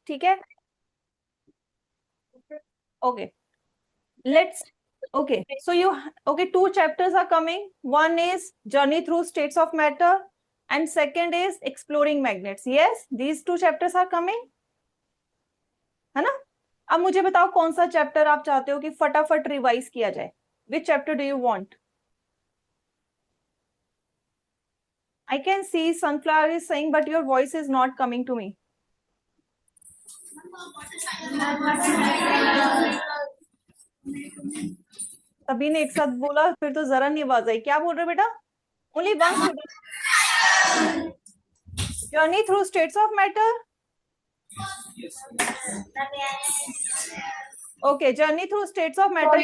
ठीक है, okay let's okay so you okay 2 chapters are coming. One is journey through states of matter and second is exploring magnets. Yes, these 2 chapters are coming, है ना? अब मुझे बताओ कौन सा चैप्टर आप चाहते हो कि फटाफट रिवाइज किया जाए. विच chapter do you want? I can see Sunflower is saying but your voice is not coming to me. सभी ने एक साथ बोला फिर तो जरा नहीं आवाज आई. क्या बोल रहे बेटा? Only one student. Journey through states of matter. Okay, journey through states of matter.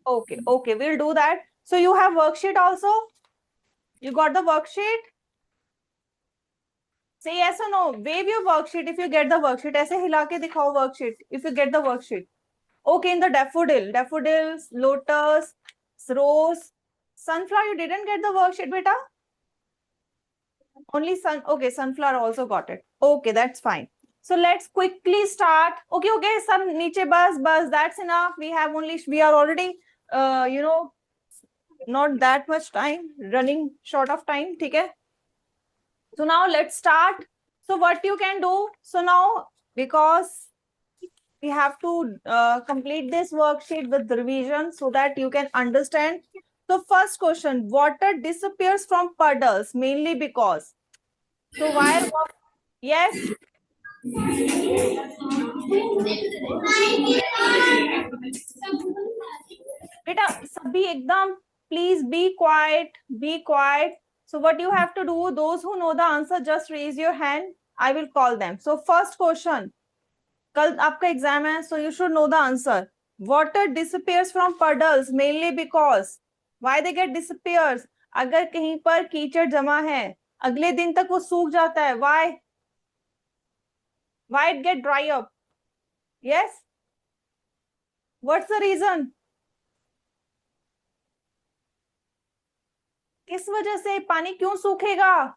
Okay, we'll do that. So you have worksheet also? You got the worksheet? Say yes or no. Wave your worksheet if you get the worksheet. ऐसे हिला के दिखाओ worksheet if you get the worksheet. Okay, in the daffodils, lotus, rose, sunflower, you didn't get the worksheet, beta? Only okay, sunflower also got it. Okay, that's fine. So let's quickly start. Okay, some niche bus, that's enough. We are already, not that much time, running short of time. Okay. So now let's start. So what you can do, so now because we have to complete this worksheet with revision so that you can understand. So first question, water disappears from puddles mainly because. So why? Yes. बेटा सभी एकदम please be quiet. So what you have to do, those who know the answer just raise your hand. I will call them. So first question, कल आपका exam है, so you should know the answer. Water disappears from puddles mainly because. Why they get disappears? अगर कहीं पर कीचड़ जमा है अगले दिन तक वो सूख जाता है. Why it get dry up? Yes. What's the reason? किस वजह से पानी क्यों सूखेगा?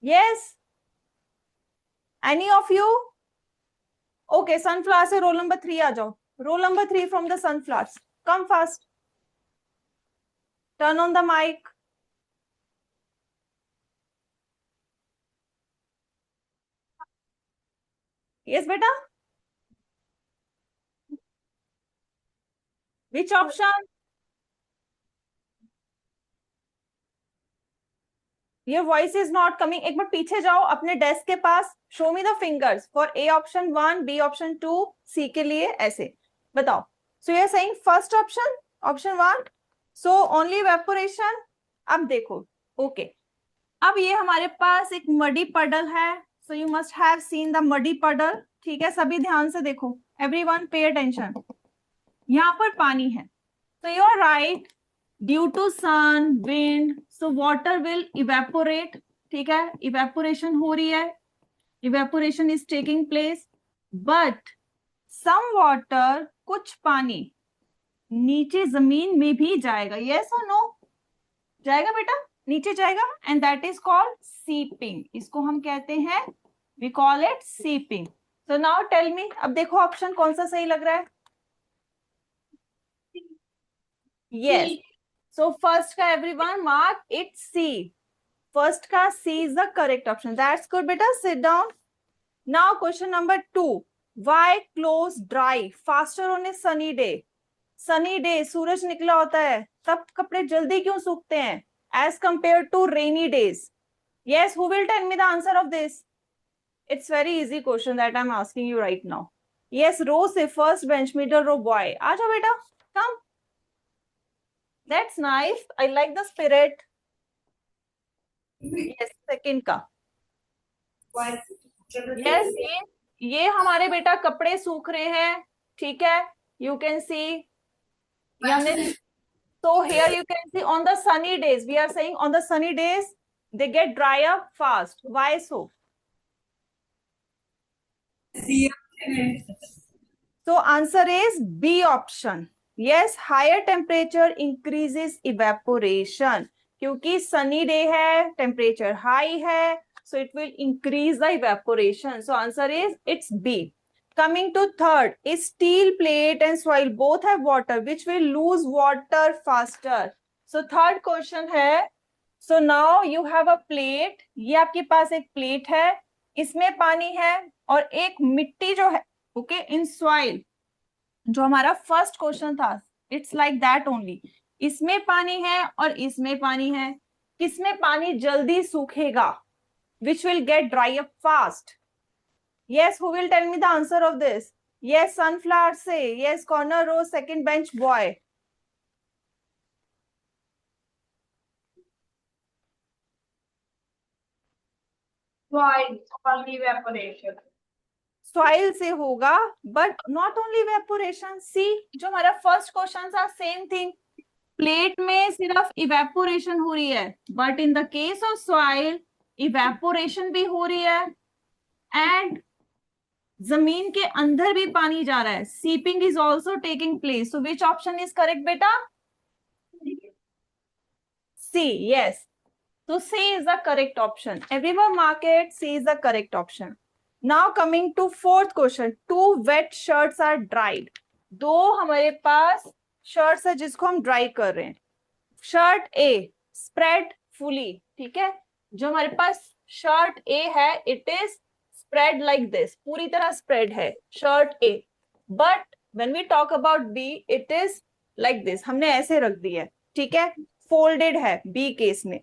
Yes. Any of you? Okay, sunflower से roll number 3 आ जाओ. Roll number 3 from the sunflowers. Come fast. Turn on the mic. Yes, beta. Which option? Your voice is not coming. एक बार पीछे जाओ अपने डेस्क के पास. Show me the fingers for A option 1, B option 2, C के लिए ऐसे बताओ. So you are saying first option 1. So only evaporation. अब देखो. Okay. अब ये हमारे पास एक muddy puddle है. So you must have seen the muddy puddle. ठीक है, सभी ध्यान से देखो. Everyone pay attention. यहाँ पर पानी है. So you are right. Due to sun, wind, so water will evaporate. ठीक है, evaporation हो रही है. Evaporation is taking place. But some water, कुछ पानी नीचे जमीन में भी जाएगा. Yes or no? जाएगा बेटा, नीचे जाएगा. And that is called seeping. इसको हम कहते हैं, we call it seeping. So now tell me, अब देखो ऑप्शन कौन सा सही लग रहा है? Yes. So first का everyone mark it C. First का C is the correct option. That's good, beta. Sit down. Now question number 2. Why clothes dry faster on a sunny day? Sunny day, सूरज निकला होता है, तब कपड़े जल्दी क्यों सूखते हैं as compared to rainy days? Yes, who will tell me the answer of this? It's very easy question that I'm asking you right now. Yes, row से first bench, middle row boy. आ जाओ बेटा, come. That's nice. I like the spirit. Yes, second का. Yes, ये हमारे बेटा कपड़े सूख रहे हैं. ठीक है, you can see. So here you can see on the sunny days. We are saying on the sunny days they get dry up fast. Why so? So answer is B option. Yes, higher temperature increases evaporation. क्योंकि sunny day है, temperature high है, so it will increase the evaporation. So answer is it's B. Coming to third, is steel plate and soil both have water, which will lose water faster. So third question है, so now you have a plate, ये आपके पास एक plate है, इसमें पानी है और एक मिट्टी जो है, ओके, इन सॉइल, जो हमारा फर्स्ट क्वेश्चन था, इट्स लाइक दैट ओनली, इसमें पानी है और इसमें पानी है, किसमें पानी जल्दी सूखेगा, which will get dry up fast? Yes, who will tell me the answer of this? Yes, sunflower say. Yes, corner row, second bench boy. Soil, only evaporation. Soil से होगा, but not only evaporation. See, जो हमारा first question था, same thing. Plate में सिर्फ evaporation हो रही है, but in the case of soil evaporation भी हो रही है एंड जमीन के अंदर भी पानी जा रहा है. Seeping is also taking place. So which option is correct बेटा? C. Yes, so C is the correct option. Everyone mark it. C is the correct option. Now coming to fourth question. Two wet shirts are dried. दो हमारे पास shirts है जिसको हम dry कर रहे हैं. Shirt ए spread fully, ठीक है, जो हमारे पास शर्ट ए है it is spread like this, पूरी तरह स्प्रेड है shirt A. But when we talk about B it is like this, हमने ऐसे रख दी है, ठीक है, फोल्डेड है बी केस में.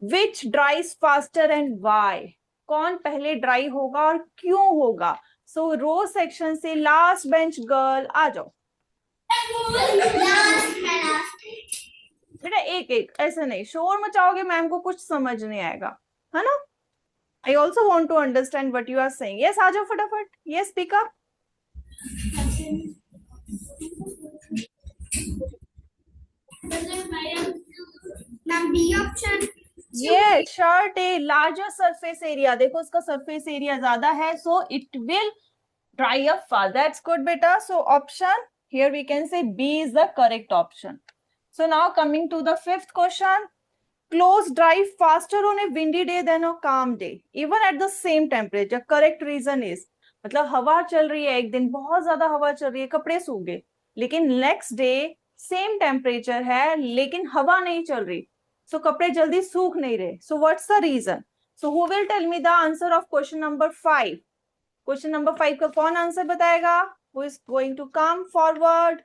विच ड्राइज फास्टर एंड वाई? कौन पहले ड्राई होगा और क्यों होगा? सो रो सेक्शन से लास्ट बेंच गर्ल आ जाओ बेटा, एक एक ऐसे नहीं, शोर मचाओगे मैम को कुछ समझ नहीं आएगा, है ना. I also want to understand what you are saying. Yes, आ जाओ फटाफट. Yes, speak up. ये shirt a larger surface area, देखो उसका सरफेस एरिया ज्यादा है, so it will dry up fast. That's good बेटा. So option here we can say B is the correct option. So now coming to the fifth question. Clothes dry faster on a windy day than a calm day, even at the same temperature. Correct reason is, मतलब हवा चल रही है, एक दिन बहुत ज्यादा हवा चल रही है, कपड़े सूख गए, लेकिन नेक्स्ट डे सेम टेम्परेचर है लेकिन हवा नहीं चल रही, सो कपड़े जल्दी सूख नहीं रहे. So what's the reason? So who will tell me the answer of question number 5? Question number 5 का कौन आंसर बताएगा? Who is going to come forward?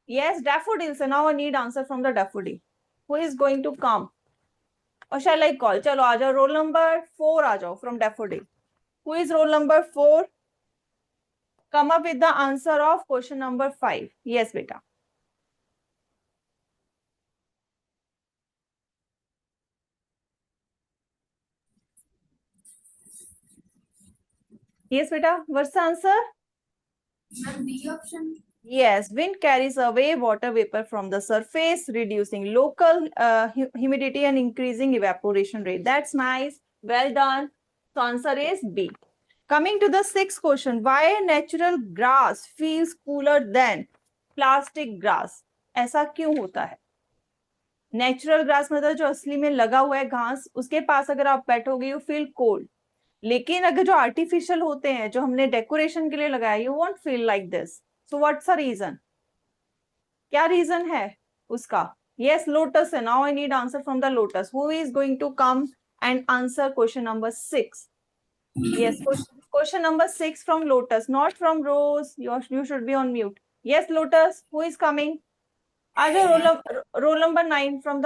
Yes, daffodil. So now I need answer from the daffodil. Who is going to come? Or shall I call? चलो आ जाओ, roll number 4 आ जाओ from daffodil. Who is roll number 4? Come up with the answer of question number 5. Yes, beta. Yes, beta. What's the answer? B option. Yes, wind carries away water vapor from the surface, reducing local humidity and increasing evaporation rate. That's nice. Well done. So answer is B. Coming to the sixth question. Why natural grass feels cooler than plastic grass? ऐसा क्यों होता है? Natural grass मतलब जो असली में लगा हुआ है घास, उसके पास अगर आप बैठोगे यू फील कोल्ड, लेकिन अगर जो आर्टिफिशियल होते हैं जो हमने डेकोरेशन के लिए लगाया, you want feel like this. So what's the reason? क्या रीजन है उसका? यस, लोटस है. Now I need answer from the lotus. Who is going to come and answer question number 6? Yes, question number 6 from lotus, not from rose. You should be on mute. Yes, lotus, who is coming? आ जाओ. Roll number 9 from the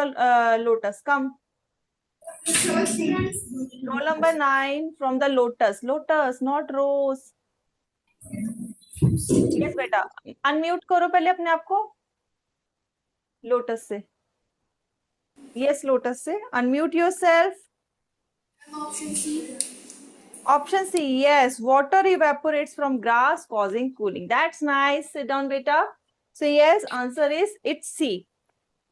lotus, come. Roll number 9 from the lotus. Lotus, not rose. Yes, बेटा. Unmute करो पहले अपने आप को. Lotus से. Yes, lotus से. Unmute yourself. Option C. Option C. Yes, water evaporates from grass, causing cooling. That's nice. Sit down, beta. So yes, answer is it's C.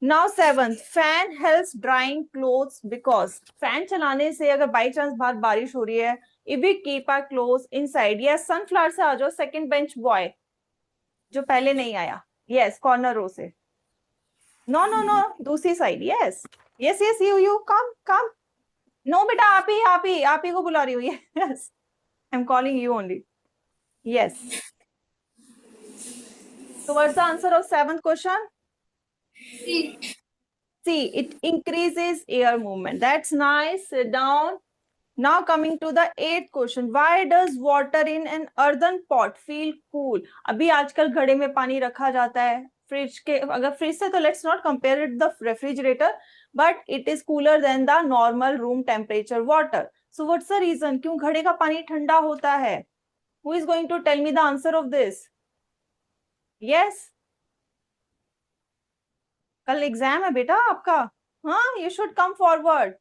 Now 7th, fan helps drying clothes because fan चलाने से अगर by chance बाहर बारिश हो रही है, if we keep our clothes inside. Yes, sunflower से आ जाओ, second bench boy जो पहले नहीं आया. Yes, corner row से. No, दूसरी side. Yes, you come. No बेटा, आप ही को बुला रही हूँ. Yes, I am calling you only. Yes. So what's the answer of 7th question? See, it increases air movement. That's nice. Sit down. Now coming to the 8th question. Why does water in an earthen pot feel cool? अभी आजकल घड़े में पानी रखा जाता है. Fridge के, अगर फ्रिज से तो let's not compare it the refrigerator, but it is cooler than the normal room temperature water. So what's the reason? क्यों घड़े का पानी ठंडा होता है? Who is going to tell me the answer of this? Yes. कल exam है बेटा आपका. हाँ, you should come forward.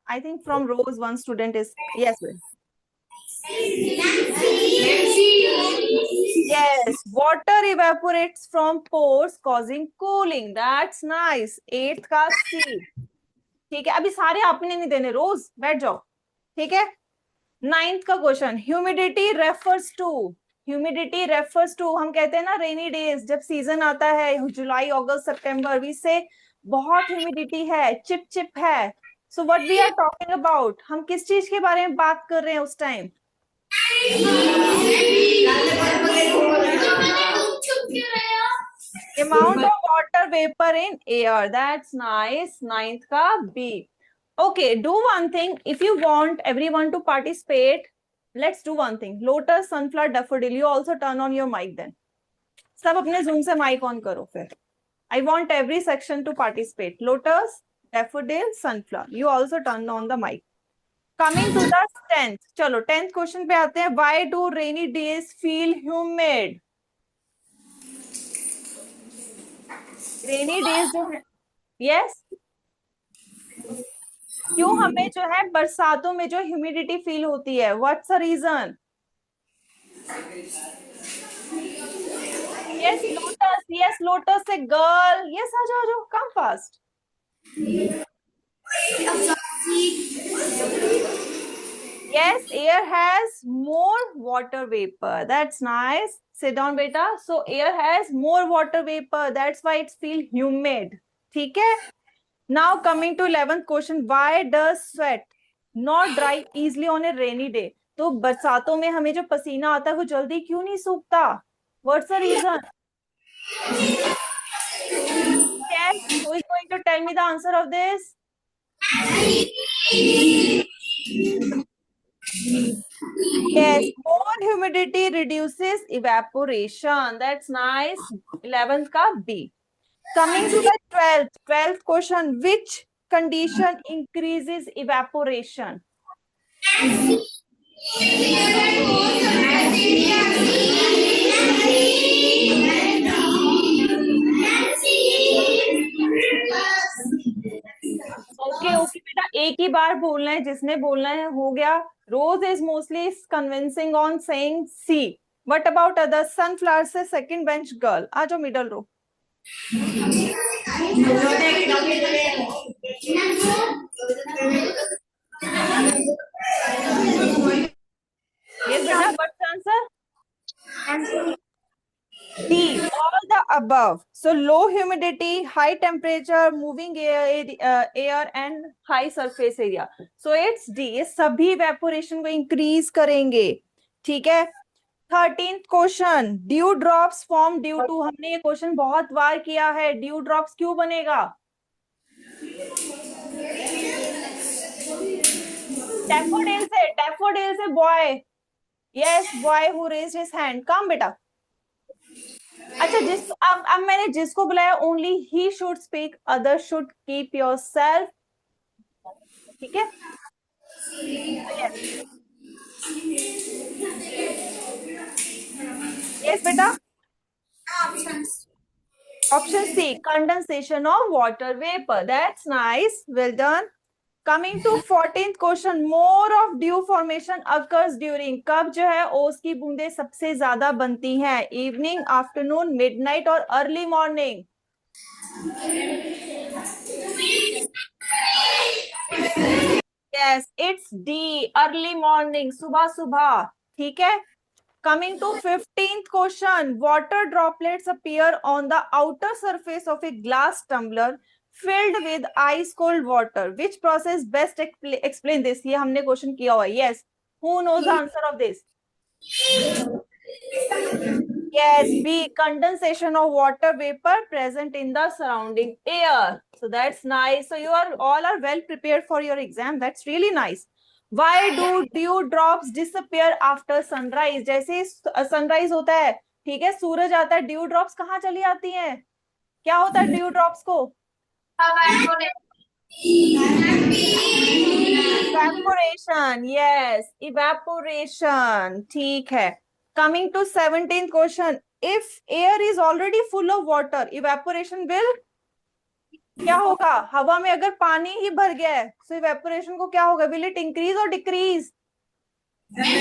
I think from Rose one student is yes. Yes, water evaporates from pores causing cooling. That's nice. 8th का C. ठीक है, अभी सारे आपने नहीं देने. रोज बैठ जाओ. ठीक है. 9th का क्वेश्चन. ह्यूमिडिटी रेफर्स टू हम कहते हैं ना रेनी डेज, जब सीजन आता है जुलाई अगस्त सितंबर, वी से बहुत ह्यूमिडिटी है, चिप चिप है. So what we are talking about, हम किस चीज के बारे में बात कर रहे हैं उस time? Amount of water vapour in air. That's nice. 9th का B. Okay, do one thing. If you want everyone to participate, let's do one thing. Lotus, sunflower, daffodil. You also turn on your mic then. सब अपने Zoom से mic on करो फिर. I want every section to participate. Lotus, daffodil, sunflower. You also turn on the mic. Coming to the 10th. चलो 10th question पे आते हैं. Why do rainy days feel humid? Rainy days जो है, yes. क्यों हमें जो है बरसातों में जो ह्यूमिडिटी फील होती है? What's the reason? Yes lotus से गर्ल. यस, आ जाओ, come fast. Yes, air has more water vapor. That's nice. Sit down, beta. So air has more water vapor. That's why it feels humid. ठीक है. Now coming to 11th question. Why does sweat not dry easily on a rainy day? तो बरसातों में हमें जो पसीना आता है वो जल्दी क्यों नहीं सूखता? What's the reason? Yes, who is going to tell me the answer of this? Yes, more humidity reduces evaporation. That's nice. 11th का B. Coming to the 12th question. Which condition increases evaporation? Okay बेटा, एक ही बार बोलना है, जिसने बोलना है हो गया. Rose is mostly convincing on saying C. What about other? Sunflower से सेकंड बेंच गर्ल, आ जाओ मिडल रो. Yes, बेटा, what's the answer? D, all the above. So low humidity, high temperature, moving air and high surface area. So it's D. ये सभी evaporation को increase करेंगे. ठीक है. 13th question. Dew drops form due to. हमने ये question बहुत बार किया है. Dew drops क्यों बनेगा? Daffodil से boy. Yes, boy who raised his hand. Come बेटा. अच्छा, अब मैंने जिसको बुलाया ओनली ही should speak, other should keep yourself. ठीक है. यस बेटा. Option C, condensation of water vapour. That's nice, well done. Coming to 14th question. More of dew formation occurs during. कब जो है ओस की बूंदें सबसे ज्यादा बनती हैं? इवनिंग, आफ्टरनून, मिडनाइट और early morning? Yes, it's D, early morning, सुबह सुबह. ठीक है. Coming to 15th question. Water droplets appear on the outer surface of a glass tumbler filled with ice cold water. Which process best explain this? ये हमने question किया हुआ है. Yes. Who knows the answer of this? Yes, B. Condensation of water vapor present in the surrounding air. So that's nice. So you are all are well prepared for your exam. That's really nice. Why do dew drops disappear after sunrise? जैसे sunrise होता है, ठीक है, सूरज आता है, dew drops कहाँ चली आती हैं? क्या होता है dew drops को? Evaporation. Yes, evaporation. ठीक है. Coming to 17th question. If air is already full of water, evaporation will क्या होगा? हवा में अगर पानी ही भर गया है, so evaporation को क्या होगा? Will it increase or decrease? It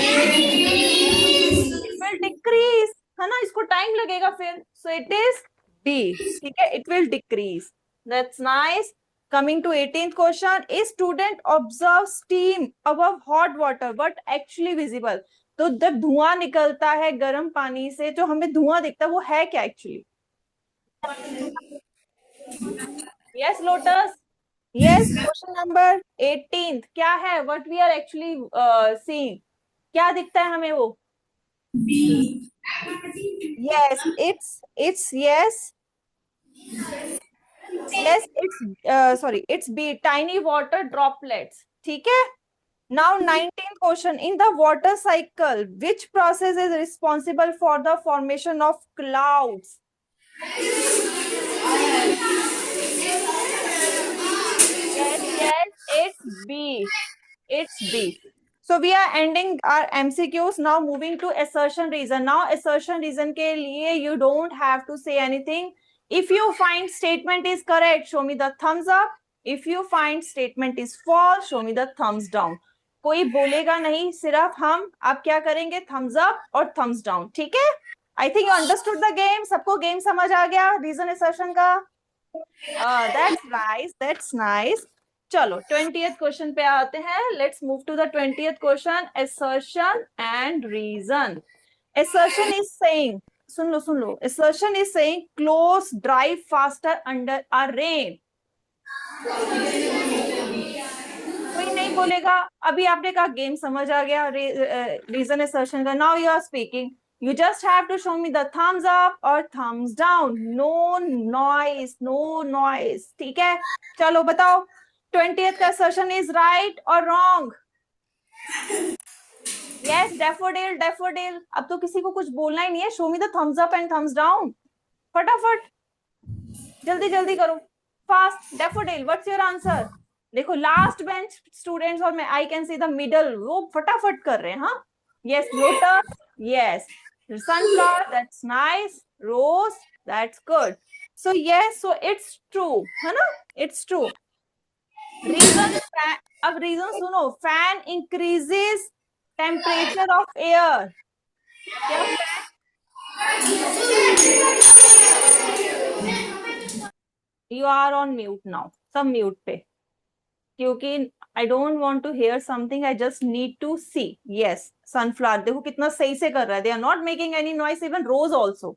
will decrease, है ना? इसको टाइम लगेगा फिर. So it is D. ठीक है? It will decrease. That's nice. Coming to 18th question. A student observes steam above hot water, but actually visible. तो जब धुआं निकलता है गर्म पानी से, जो हमें धुआं दिखता है वो है क्या actually? Yes, Lotus. Yes, question number 18th. क्या है? What we are actually seeing? क्या दिखता है हमें वो? Yes, it's yes. Yes, it's sorry, it's B. Tiny water droplets. ठीक है? Now 19th question. In the water cycle, which process is responsible for the formation of clouds? Yes, it's B. It's B. So we are ending our MCQs. Now moving to assertion reason. Now assertion reason के लिए you don't have to say anything. If you find statement is correct, show me the thumbs up. If you find statement is false, show me the thumbs down. कोई बोलेगा नहीं, सिर्फ हम आप क्या करेंगे? thumbs up और thumbs down. ठीक है? I think you understood the game. सबको game समझ आ गया reason assertion का? That's nice. That's nice. चलो 20th क्वेश्चन पे आते हैं. Let's move to the 20th question. Assertion and reason. Assertion is saying, soon low. Assertion is saying clothes dry faster under a rain. कोई नहीं बोलेगा. अभी आपने कहा गेम समझ आ गया रीजन assertion का. Now you are speaking. You just have to show me the thumbs up or thumbs down. No noise, no noise. ठीक है? चलो बताओ. 20th का assertion is right or wrong? Yes, daffodil, daffodil. अब तो किसी को कुछ बोलना ही नहीं है. Show me the thumbs up and thumbs down. फटाफट. जल्दी जल्दी करो. Fast. Daffodil. What's your answer? देखो लास्ट बेंच स्टूडेंट्स और मैं I can see the middle, वो फटाफट कर रहे हैं. हाँ, yes lotus, yes sunflower, that's nice. Rose, that's good. So yes, so it's true, है ना? It's true. Reason, अब reason सुनो. Fan increases temperature of air. क्या? You are on mute now. सब mute पे. क्योंकि I don't want to hear something. I just need to see. Yes, sunflower. देखो कितना सही से कर रहा है. They are not making any noise. Even Rose also.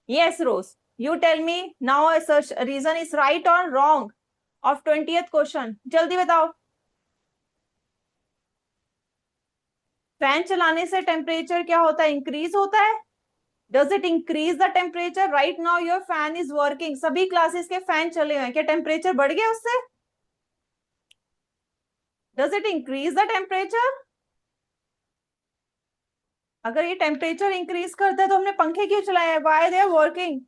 Yes, Rose. You tell me now. Reason is right or wrong of 20th question. जल्दी बताओ. Fan चलाने से टेम्परेचर क्या होता है? इंक्रीज होता है. Does it increase the temperature? Right now your fan is working. सभी क्लासेस के फैन चले हुए हैं. क्या टेम्परेचर बढ़ गया उससे? Does it increase the temperature? अगर ये टेम्परेचर इंक्रीज करता है तो हमने पंखे क्यों चलाए हैं? Why they are working?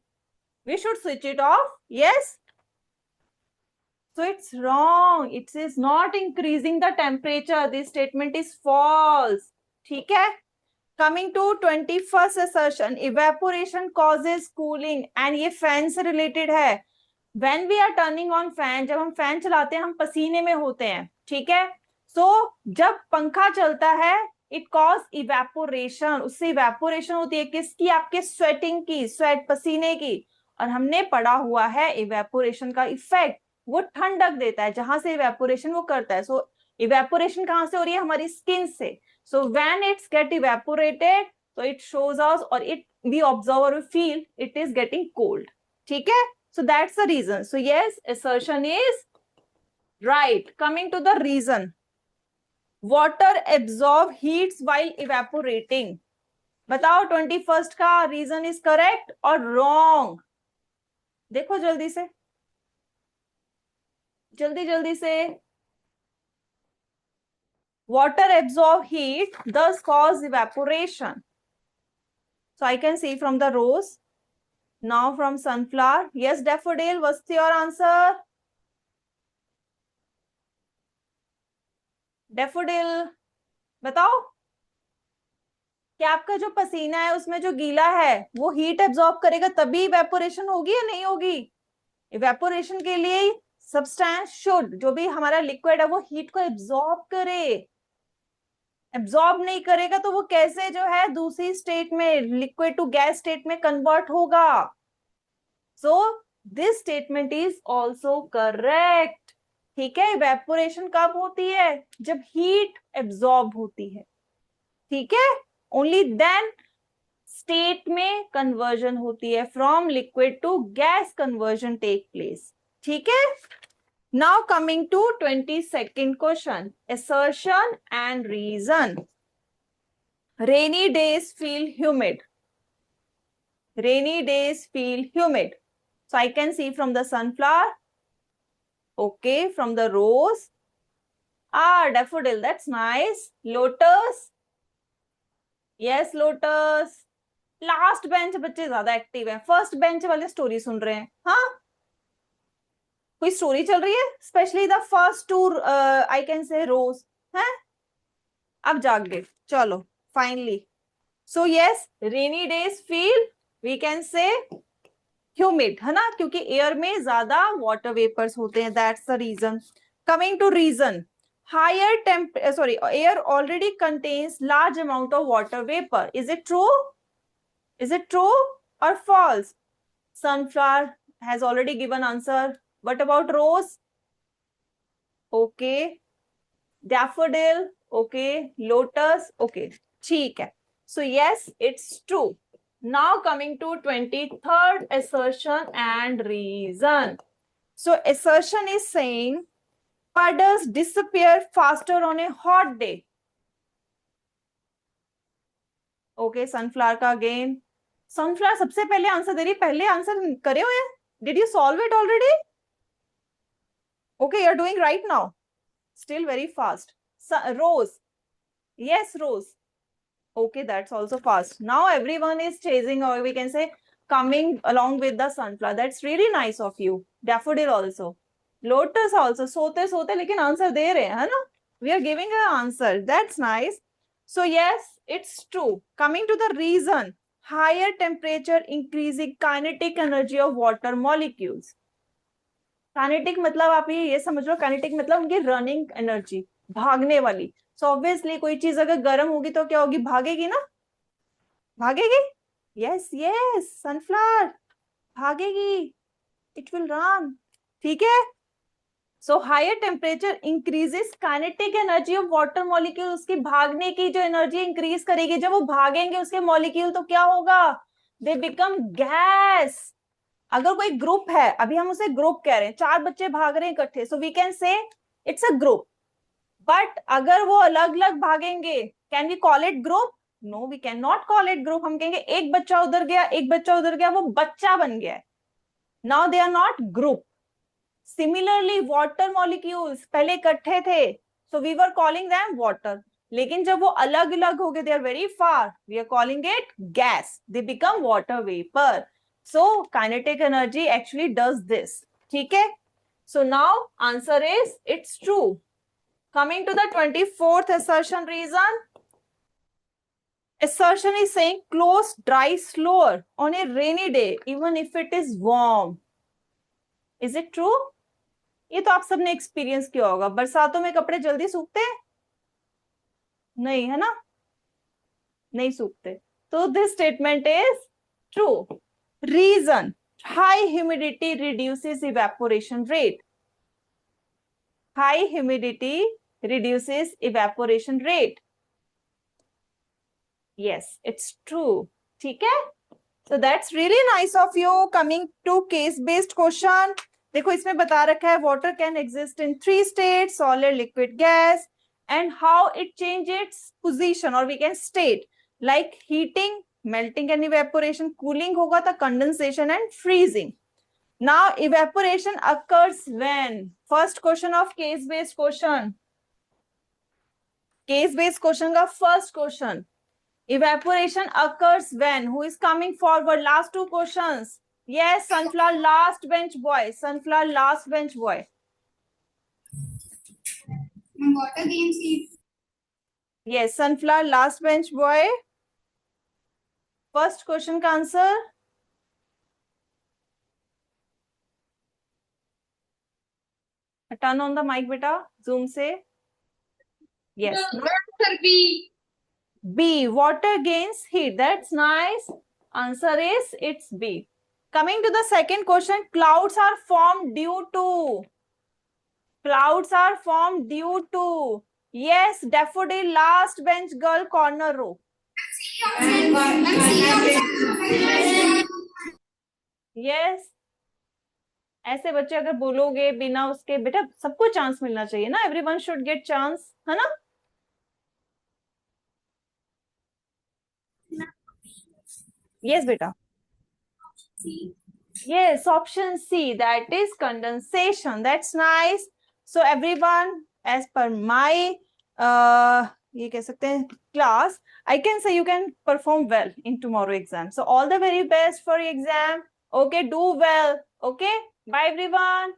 We should switch it off. Yes. So it's wrong. It is not increasing the temperature. This statement is false. ठीक है? Coming to 21st assertion, evaporation causes cooling, and ये fan से related है. When we are turning on fan, जब हम fan चलाते हैं हम पसीने में होते हैं. ठीक है? So जब पंखा चलता है it cause evaporation. उससे evaporation होती है किसकी? आपके sweating की, sweat पसीने की. और हमने पढ़ा हुआ है evaporation का इफेक्ट, वो ठंडक देता है. जहां से evaporation वो करता है. So evaporation कहां से हो रही है? हमारी स्किन से. So when it's get evaporated, so it shows us or it we observe or we feel it is getting cold. ठीक है? So that's the reason. So yes, assertion is right. Coming to the reason. Water absorb heats while evaporating. बताओ 21st का reason is correct और wrong. देखो जल्दी से, जल्दी जल्दी से. Water absorb heat, thus cause evaporation. So I can see from the rose. Now from sunflower. Yes, daffodil, what's your answer? Daffodil, बताओ. क्या आपका जो पसीना है उसमें जो गीला है वो हीट एब्जॉर्ब करेगा तभी इवेपोरेशन होगी या नहीं होगी? इवेपोरेशन के लिए सब्सटेंस शुड, जो भी हमारा लिक्विड है वो हीट को एब्जॉर्ब करे. एब्जॉर्ब नहीं करेगा तो वो कैसे जो है दूसरी स्टेट में, लिक्विड टू गैस स्टेट में कन्वर्ट होगा. So this statement is also correct. ठीक है, इवेपोरेशन कब होती है? जब हीट एब्जॉर्ब होती है. ठीक है, ओनली देन स्टेट में कन्वर्जन होती है, from liquid to gas conversion take place. ठीक है. Now coming to 22nd question, assertion and reason. Rainy days feel humid. Rainy days feel humid. So I can see from the sunflower. Okay, from the rose. Daffodil, that's nice. Lotus. Yes, lotus. Last bench बच्चे ज्यादा active हैं. First bench वाले story सुन रहे हैं. हाँ, कोई story चल रही है, specially the first two I can say rose है. अब जाग गए. चलो finally. So yes, rainy days feel, we can say humid, है ना, क्योंकि एयर में ज्यादा वाटर वेपर्स होते हैं. That's the reason. Coming to reason, higher air already contains large amount of water vapour. Is it true? Is it true और false? Sunflower has already given answer. What about rose? Okay. Daffodil? Okay. Lotus? Okay. ठीक है. So yes, it's true. Now coming to 23rd assertion and reason. So assertion is saying puddles disappear faster on a hot day. Okay, sunflower का again. Sunflower सबसे पहले answer दे रही, पहले answer करे हुए. Did you solve it already? Okay, you're doing right now. Still very fast. Rose. Yes, rose. Okay, that's also fast. Now everyone is chasing, or we can say coming along with the sunflower. That's really nice of you. Daffodil also. Lotus also. सोते सोते लेकिन answer दे रहे हैं, है ना? We are giving an answer. That's nice. So yes, it's true. Coming to the reason. Higher temperature increasing kinetic energy of water molecules. Kinetic मतलब आप ये समझ लो, काइनेटिक मतलब उनकी रनिंग एनर्जी, भागने वाली. सो ऑब्वियसली कोई चीज अगर गर्म होगी तो क्या होगी? भागेगी ना, भागेगी. यस यस, सनफ्लावर भागेगी, इट विल रन. ठीक है. So higher temperature increases kinetic energy of water molecule. उसकी भागने की जो एनर्जी इंक्रीज करेगी. जब वो भागेंगे उसके मॉलिक्यूल तो क्या होगा? They become gas. अगर कोई ग्रुप है, अभी हम उसे ग्रुप कह रहे हैं, 4 बच्चे भाग रहे हैं इकट्ठे, so we can say it's a group. But अगर वो अलग अलग भागेंगे, can we call it group? No, we can not call it group. हम कहेंगे एक बच्चा उधर गया, एक बच्चा उधर गया, वो बच्चा बन गया है. Now they are not group. Similarly water molecules पहले इकट्ठे थे, so we were calling them water. लेकिन जब वो अलग अलग हो गए, they are very far, we are calling it gas. They become water vapour. So kinetic energy actually does this. ठीक है. So now answer is it's true. Coming to the 24th assertion reason. Assertion is saying clothes dry slower on a rainy day even if it is warm. Is it true? ये तो आप सबने experience किया होगा. बरसातों में कपड़े जल्दी सूखते हैं? नहीं, है ना, नहीं सूखते. तो this statement is true. Reason, high humidity reduces evaporation rate. High humidity reduces evaporation rate. Yes, it's true. ठीक है. So that's really nice of you. Coming to case based question, देखो इसमें बता रखा है water can exist in 3 states, solid, liquid, gas, and how it changes its position, or we can state like heating, melting and evaporation, cooling होगा तो condensation and freezing. Now evaporation occurs when? First question of case based question. Case based question का first question. Evaporation occurs when? Who is coming forward? Last two questions. Yes, Sunflower, last bench boy. Sunflower, last bench boy. Water gains heat. Yes, Sunflower, last bench boy. First question का answer. Turn on the mic, beta. Zoom से. Yes. Answer B. B. Water gains heat. That's nice. Answer is it's B. Coming to the second question. Clouds are formed due to. Clouds are formed due to. Yes, daffodil, last bench girl, corner row. Yes. ऐसे बच्चे अगर बोलोगे बिना उसके, बेटा सबको chance मिलना चाहिए ना. एवरीवन शुड गेट चांस, है ना. Yes, beta. Yes, option C, that is condensation. That's nice. So everyone, as per my ये कह सकते हैं class, I can say you can perform well in tomorrow exam. So all the very best for your exam. Okay, do well. Okay, bye everyone.